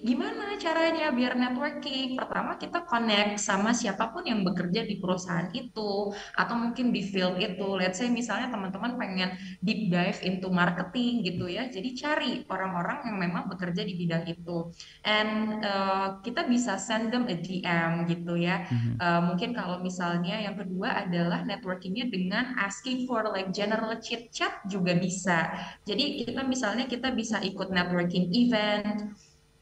gimana caranya biar networking? Pertama kita connect sama siapapun yang bekerja di perusahaan itu atau mungkin di field itu. Let's say misalnya teman-teman pengen deep dive into marketing gitu ya. Jadi cari orang-orang yang memang bekerja di bidang itu. And kita bisa send them a DM gitu ya. Mhm. Mungkin kalau misalnya yang kedua adalah networkingnya dengan asking for like general chit chat juga bisa. Jadi kita misalnya kita bisa ikut networking event,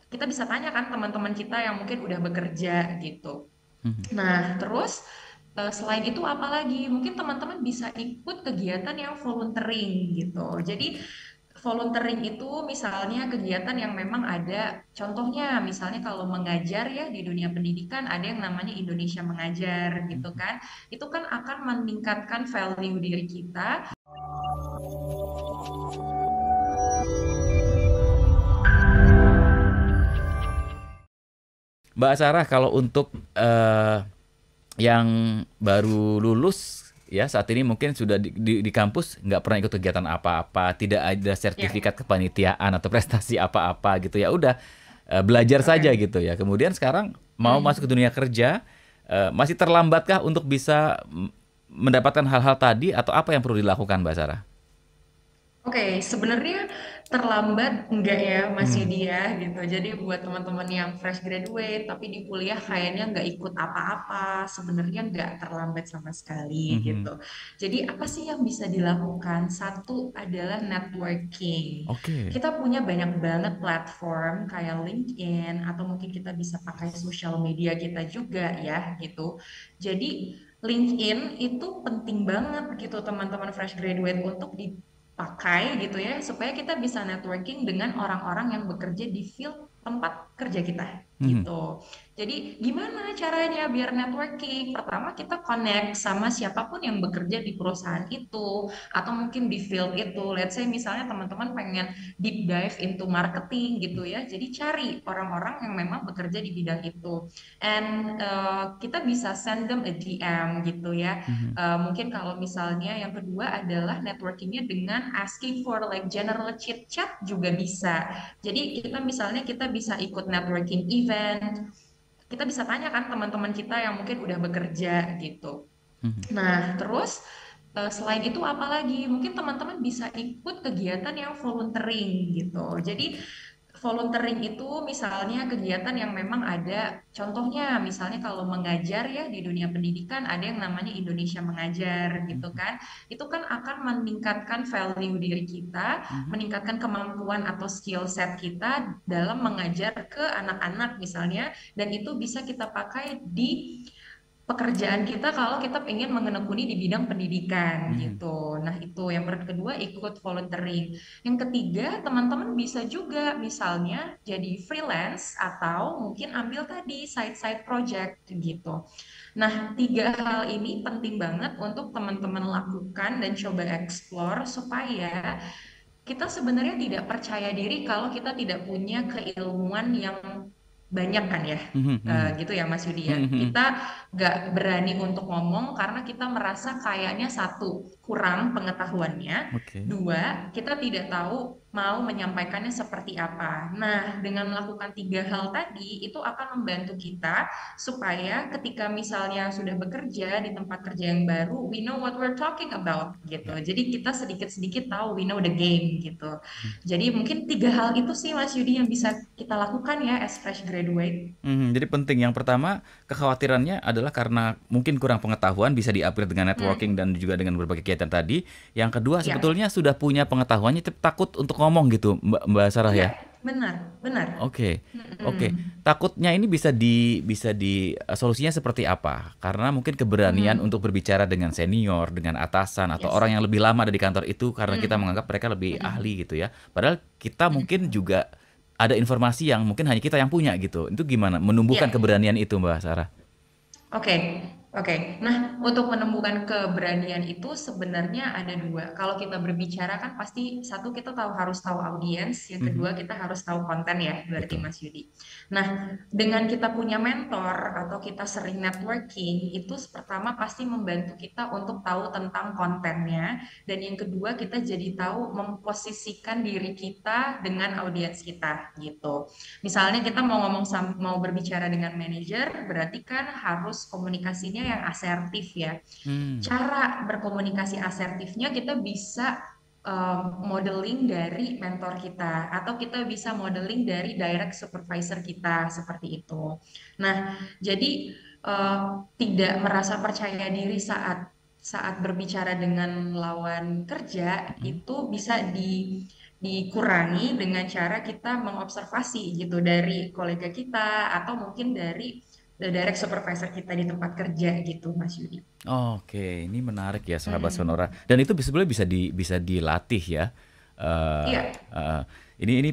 kita bisa tanya kan teman-teman kita yang mungkin udah bekerja gitu. Mhm. Nah, terus selain itu apalagi? Mungkin teman-teman bisa ikut kegiatan yang volunteering gitu. Jadi volunteering itu misalnya kegiatan yang memang ada contohnya, misalnya kalau mengajar ya di dunia pendidikan ada yang namanya Indonesia Mengajar gitu Mhm. kan. Itu kan akan meningkatkan value diri kita. Mbak Sarah, kalau untuk yang baru lulus ya saat ini mungkin sudah di kampus nggak pernah ikut kegiatan apa-apa, tidak ada Ya, sertifikat kepanitiaan atau prestasi apa-apa gitu ya udah belajar saja oke. gitu ya. Kemudian sekarang mau Hmm. masuk ke dunia kerja, masih terlambatkah untuk bisa mendapatkan hal-hal tadi atau apa yang perlu dilakukan Mbak Sarah? Oke, sebenarnya terlambat enggak ya Mas Hmm. Yudi ya gitu. Jadi buat teman-teman yang fresh graduate tapi di kuliah kayaknya nggak ikut apa-apa, sebenarnya nggak terlambat sama sekali Mhm. gitu. Jadi apa sih yang bisa dilakukan? Satu adalah networking. Oke. Kita punya banyak banget platform kayak LinkedIn atau mungkin kita bisa pakai social media kita juga ya gitu. Jadi LinkedIn itu penting banget gitu teman-teman fresh graduate untuk pakai gitu ya supaya kita bisa networking dengan orang-orang yang bekerja di field tempat kerja kita Mhm. gitu. Jadi gimana caranya biar networking? Pertama kita connect sama siapapun yang bekerja di perusahaan itu atau mungkin di field itu. Let's say misalnya teman-teman pengen deep dive into marketing gitu ya. Jadi cari orang-orang yang memang bekerja di bidang itu. And kita bisa send them a DM gitu ya. Mhm. Mungkin kalau misalnya yang kedua adalah networkingnya dengan asking for like general chit chat juga bisa. Jadi kita misalnya kita bisa ikut networking event, kita bisa tanya kan teman-teman kita yang mungkin udah bekerja gitu. Mhm. Nah, terus selain itu apalagi? Mungkin teman-teman bisa ikut kegiatan yang volunteering gitu. Jadi volunteering itu misalnya kegiatan yang memang ada contohnya, misalnya kalau mengajar ya di dunia pendidikan ada yang namanya Indonesia Mengajar gitu Mhm. kan. Itu kan akan meningkatkan value diri kita, Mhm. meningkatkan kemampuan atau skill set kita dalam mengajar ke anak-anak misalnya, dan itu bisa kita pakai di pekerjaan kita kalau kita ingin menekuni di bidang pendidikan Mhm. gitu. Nah, itu yang kedua ikut volunteering. Yang ketiga, teman-teman bisa juga misalnya jadi freelance atau mungkin ambil tadi side-side project gitu. Nah, tiga hal ini penting banget untuk teman-teman lakukan dan coba explore supaya kita sebenarnya tidak percaya diri kalau kita tidak punya keilmuan yang banyak kan ya. Mhm. Mhm. Gitu ya Mas Yudi ya. Mhm. Mhm. Kita nggak berani untuk ngomong karena kita merasa kayaknya satu, kurang pengetahuannya. Oke. Dua, kita tidak tahu mau menyampaikannya seperti apa. Nah, dengan melakukan tiga hal tadi, itu akan membantu kita supaya ketika misalnya sudah bekerja di tempat kerja yang baru, we know what we're talking about gitu. Ya. Jadi kita sedikit-sedikit tahu, we know the game gitu. Mhm. Jadi mungkin tiga hal itu sih Mas Yudi yang bisa kita lakukan ya as fresh graduate. Mhm, jadi penting. Yang pertama, kekhawatirannya adalah karena mungkin kurang pengetahuan bisa di-upgrade dengan networking Hmm, dan juga dengan berbagai kegiatan tadi. Yang kedua, ya, sebetulnya sudah punya pengetahuannya tapi takut untuk ngomong gitu, Mbak Sarah iya, ya? benar, benar. Oke. Oke. Hmm, Takutnya ini solusinya seperti apa? Karena mungkin keberanian hmm, untuk berbicara dengan senior, dengan atasan atau yes. orang yang lebih lama ada di kantor itu karena kita Hmm, menganggap mereka lebih hmm, ahli gitu ya. Padahal kita mungkin hmm. juga ada informasi yang mungkin hanya kita yang punya gitu. Itu gimana menumbuhkan Ya, keberanian itu Mbak Sarah? oke. Oke, nah untuk menemukan keberanian itu sebenarnya ada dua. Kalau kita berbicara kan pasti satu kita harus tahu audiens, yang Mhm, kedua kita harus tahu konten ya, berarti betul. Mas Yudi. Nah, dengan kita punya mentor atau kita sering networking, itu pertama pasti membantu kita untuk tahu tentang kontennya, dan yang kedua kita jadi tahu memposisikan diri kita dengan audiens kita gitu. Misalnya kita mau mau berbicara dengan manajer, berarti kan harus komunikasinya yang asertif ya. Hmm, Cara berkomunikasi asertifnya kita bisa modeling dari mentor kita atau kita bisa modeling dari direct supervisor kita seperti itu. Nah, jadi eh, tidak merasa percaya diri saat saat berbicara dengan lawan kerja mhm. itu bisa dikurangi dengan cara kita mengobservasi gitu dari kolega kita atau mungkin dari direct supervisor kita di tempat kerja gitu, Mas Yudi. Oke, ini menarik ya sahabat Mm-mm. Sonora. Dan itu sebenarnya bisa dilatih ya. Eh, Iya, eh,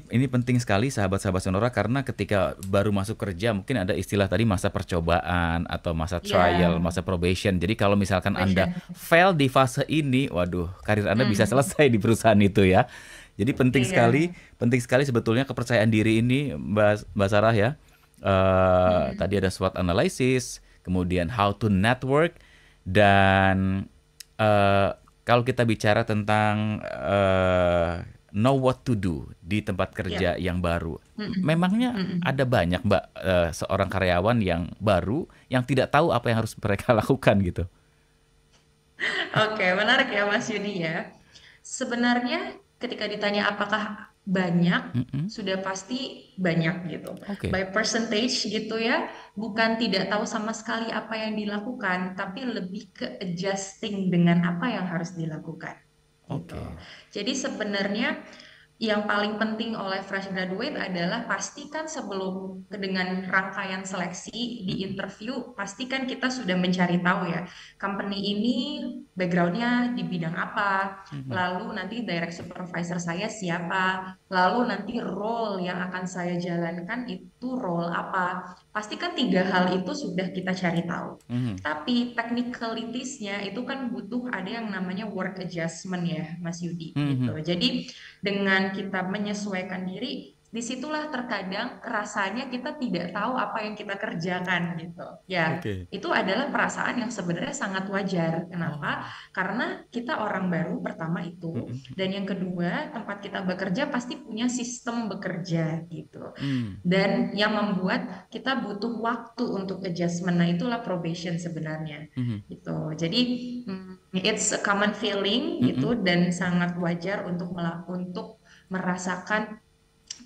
ini penting sekali sahabat-sahabat Sonora karena ketika baru masuk kerja mungkin ada istilah tadi masa percobaan atau masa trial, iya, masa probation. Jadi kalau misalkan Anda passion. fail di fase ini, waduh, karir Anda bisa Hmm, selesai di perusahaan itu ya. Jadi iya. penting sekali sebetulnya kepercayaan diri ini Mbak Sarah ya. Tadi Mm-mm. ada SWOT analysis, kemudian how to network, dan eh, kalau kita bicara tentang know what to do di tempat kerja Iya. yang baru, Mm-mm. memangnya Mm-mm. ada banyak Mbak seorang karyawan yang baru yang tidak tahu apa yang harus mereka lakukan gitu. Oke, menarik ya Mas Yudi ya. Sebenarnya ketika ditanya apakah banyak, Mm-mm. sudah pasti banyak gitu. Oke, By percentage gitu ya, bukan tidak tahu sama sekali apa yang dilakukan, tapi lebih ke adjusting dengan apa yang harus dilakukan gitu. oke. Jadi sebenarnya yang paling penting oleh fresh graduate adalah pastikan sebelum dengan rangkaian seleksi di Mm-mm. interview, pastikan kita sudah mencari tahu ya, company ini backgroundnya di bidang apa, Mhm. lalu nanti direct supervisor saya siapa, lalu nanti role yang akan saya jalankan itu role apa. Pastikan tiga hal itu sudah kita cari tahu. Mhm. Tapi technicalitiesnya itu kan butuh ada yang namanya work adjustment ya, Mas Yudi gitu. Mhm. Jadi dengan kita menyesuaikan diri, disitulah terkadang rasanya kita tidak tahu apa yang kita kerjakan gitu. Ya, Oke. itu adalah perasaan yang sebenarnya sangat wajar. Kenapa? Oh. Karena kita orang baru pertama itu, Mhm. dan yang kedua tempat kita bekerja pasti punya sistem bekerja gitu. Hmm. Dan yang membuat kita butuh waktu untuk adjustment. Nah, itulah probation sebenarnya Mhm. gitu. Jadi it's a common feeling Mhm. gitu dan sangat wajar untuk untuk merasakan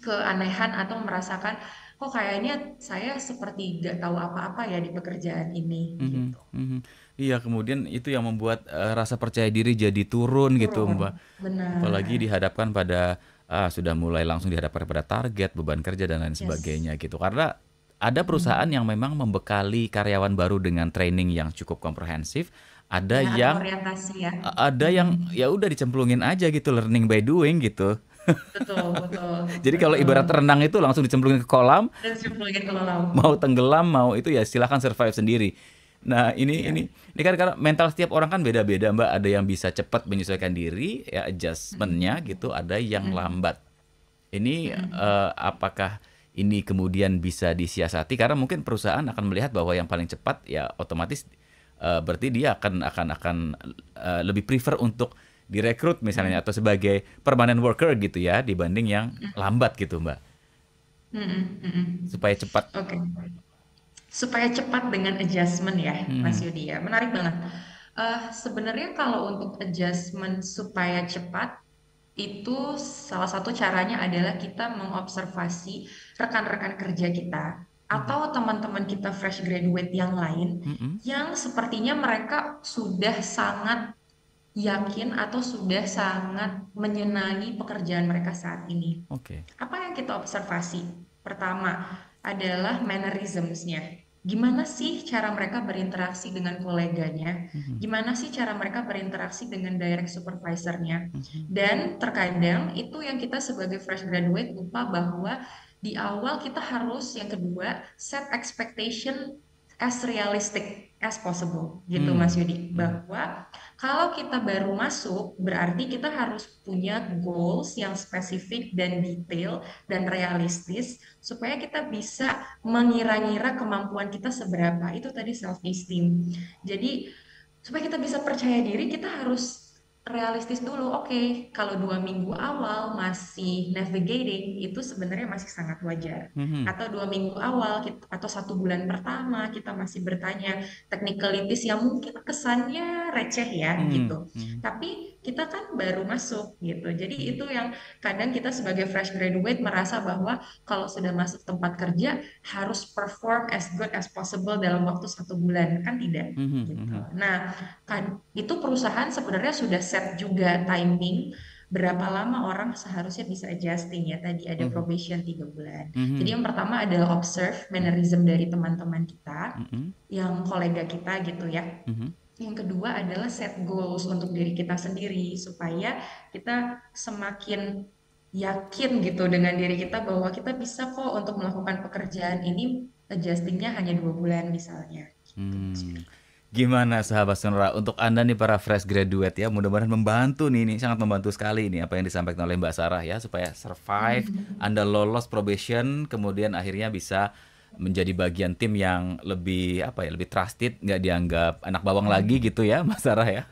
keanehan atau merasakan kok kayaknya saya seperti gak tahu apa-apa ya di pekerjaan ini Mhm. gitu. Mhm. Iya, kemudian itu yang membuat rasa percaya diri jadi turun gitu, Turun, Mbak. Apalagi benar. dihadapkan pada sudah mulai langsung dihadapkan pada target, beban kerja dan lain Yes. sebagainya gitu. Karena ada perusahaan Mm-mm. yang memang membekali karyawan baru dengan training yang cukup komprehensif, ada Ya, atau yang orientasi ya. ada yang Mm-mm. ya udah dicemplungin aja gitu, learning by doing gitu. Betul, betul, Jadi kalau betul. ibarat renang itu langsung dicemplungin ke kolam, Dan simplifikan ke laut. mau tenggelam mau itu ya silahkan survive sendiri. Nah, ini Ya. ini kan karena mental setiap orang kan beda-beda, Mbak. Ada yang bisa cepat menyesuaikan diri, ya adjustmentnya Mm-mm. gitu. Ada yang Mm-mm. lambat. Ini Mm-mm. apakah ini kemudian bisa disiasati? Karena mungkin perusahaan akan melihat bahwa yang paling cepat ya otomatis berarti dia akan lebih prefer untuk direkrut misalnya atau sebagai permanent worker gitu ya dibanding yang lambat gitu, Mbak. Mm-mm. Mm-mm. Supaya cepat. Oke. Supaya cepat dengan adjustment ya, Mas Hmm. Yudi ya. Menarik banget. Sebenarnya kalau untuk adjustment supaya cepat, itu salah satu caranya adalah kita mengobservasi rekan-rekan kerja kita Mhm. atau teman-teman kita fresh graduate yang lain Mhm. yang sepertinya mereka sudah sangat yakin atau sudah sangat menyenangi pekerjaan mereka saat ini. Oke. Apa yang kita observasi? Pertama adalah mannerisms-nya. Gimana sih cara mereka berinteraksi dengan koleganya? Mhm. Gimana sih cara mereka berinteraksi dengan direct supervisor-nya? Mhm. Dan terkadang itu yang kita sebagai fresh graduate lupa bahwa di awal kita harus yang kedua set expectation as realistic as possible gitu Mas Hmm, Yudi, mhm, bahwa kalau kita baru masuk berarti kita harus punya goals yang spesifik dan detail dan realistis supaya kita bisa mengira-ngira kemampuan kita seberapa. Itu tadi self esteem. Jadi supaya kita bisa percaya diri kita harus realistis dulu. Oke, kalau 2 minggu awal masih navigating itu sebenarnya masih sangat wajar. mhm, Atau 2 minggu awal atau 1 bulan pertama kita masih bertanya technicalities yang mungkin kesannya receh ya mhm, gitu. mhm, Tapi kita kan baru masuk gitu. Jadi itu yang kadang kita sebagai fresh graduate merasa bahwa kalau sudah masuk tempat kerja harus perform as good as possible dalam waktu 1 bulan, kan tidak mhm, gitu. mhm, Nah, kan itu perusahaan sebenarnya sudah set juga timing berapa lama orang seharusnya bisa adjusting ya. Tadi ada mhm, probation 3 bulan. Jadi mhm, yang pertama adalah observe mannerism dari teman-teman kita, mhm, yang kolega kita gitu ya. mhm, Yang kedua adalah set goals untuk diri kita sendiri supaya kita semakin yakin gitu dengan diri kita bahwa kita bisa kok untuk melakukan pekerjaan ini adjustingnya hanya 2 bulan misalnya. Gitu, Mas hmm. Yudi. Gimana sahabat Sonora, untuk Anda nih para fresh graduate ya, mudah-mudahan membantu nih, ini sangat membantu sekali ini apa yang disampaikan oleh Mbak Sarah ya, supaya survive, Anda lolos probation, kemudian akhirnya bisa menjadi bagian tim yang lebih apa ya, lebih trusted, nggak dianggap anak bawang lagi gitu ya, Mbak Sarah ya.